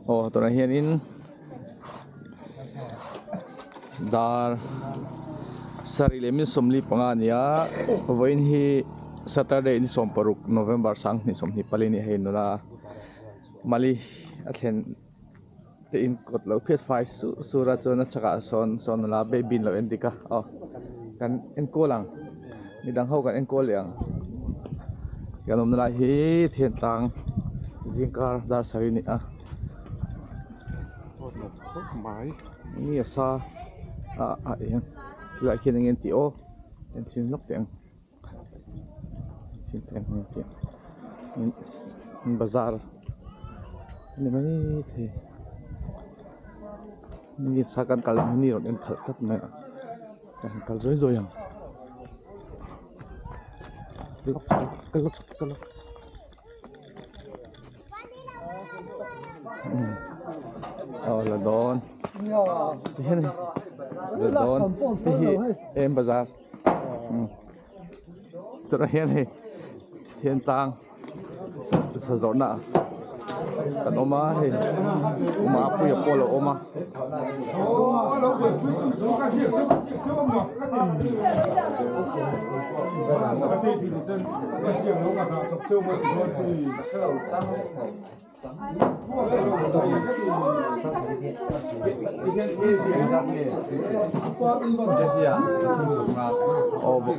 oh to na hian in dar sari le min somli panga nia voin hi Saturday ni som paruk November sang ni som ni pali ni he no la mali athen te in kot lo phet fai sura chona chaka son la baby lo endika oh kan en ko lang mi dang ho kan en ko liang kalom na hi thian tang jingkar dar sari ni a mai ni sa yan lại khi anh em ti o em xin lóc tiền xin tiền tiền bazar này mấy thì ni sa kan kalang ni rồi em khát khát này kan rồi à lóc là đón thế này là đón thì em bazar tự nhiên này thiên tang sử dụng nè còn oma thì oma bây giờ polo oma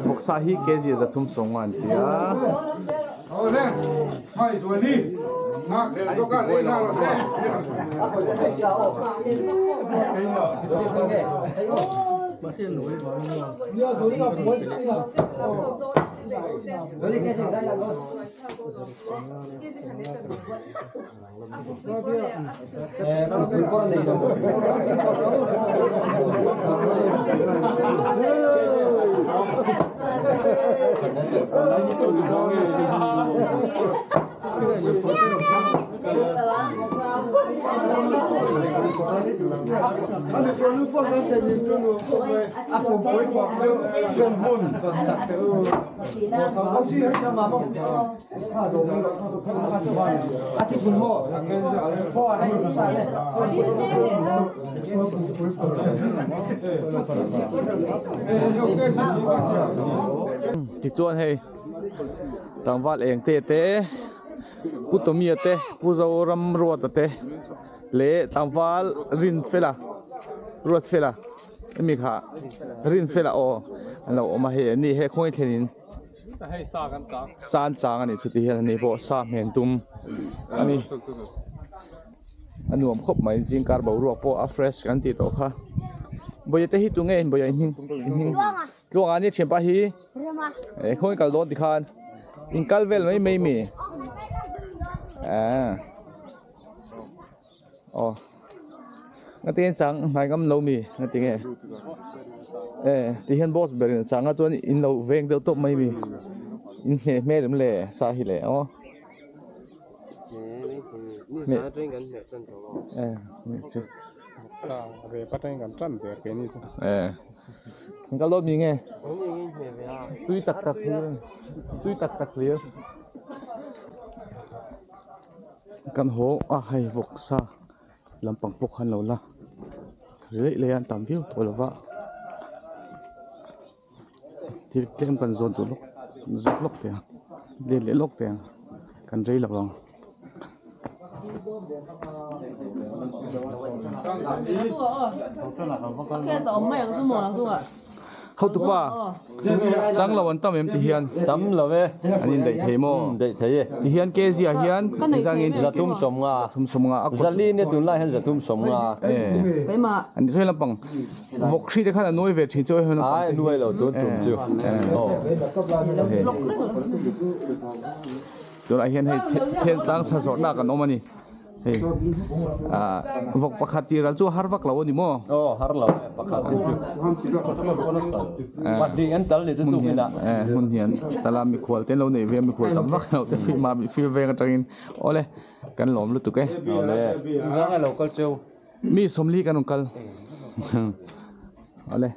bốc sa hi cái gì là thum sông anh tia hai rồi đi ngạc để cho cả đây nào xem thì chuan hay tang vat eng te kutomia te puzo ram ruat te le tang val rin fela ruat fela emi kha rin fela o lo ma he ni he khoi thenin hay sa kan chang san chang ani chuti hian ni bo sa men tum ani anuam khop mai jingkar bo ruak po a fresh kan ti to kha boya te hi tu nge boya hing luang ani chempa hi e khoi kal don ti khan in kalvel mai mi ngatin chang mai gam lo mi ngatin e ti hian boss ber changa chon in lo veng de top mai mi in he me lam le sa hi le o ni sa train kan he tan to ni chu sa ve patang kan tran te ke ni chu kal lo mi nge ni he ve a tui tak clear kan ho a hai vok sa lampang pok han lo la le an tam view to lova thì tem kan zon tu lok te le lok te kan rei lak long cái số mấy cái số một là số à hậu tu pa chang lawan tam em ti hian tắm là về anh in dei thei mo để thấy ti hian ke zia hian jang in giờ thum sống à akot giờ liên này tuần lại hay giờ thum sống à cái mà anh soi lampang vok thri de khan noi ve thi choi hono ai nuôi là tuần chưa tu la hian hei then tang sa so na kan omani hei vok pakhati ra chu har vak law ni mo har lâu bắt đầu chưa bắt đi anh tới để tôi tụi mình đã hun hian tala mi khwal ten lo nei ve mi khwal tam vak lo te fi ma fi ve ka tangin ole kan lom lu tu ke ole ngang cái lâu câu châu mi somli kan kal ole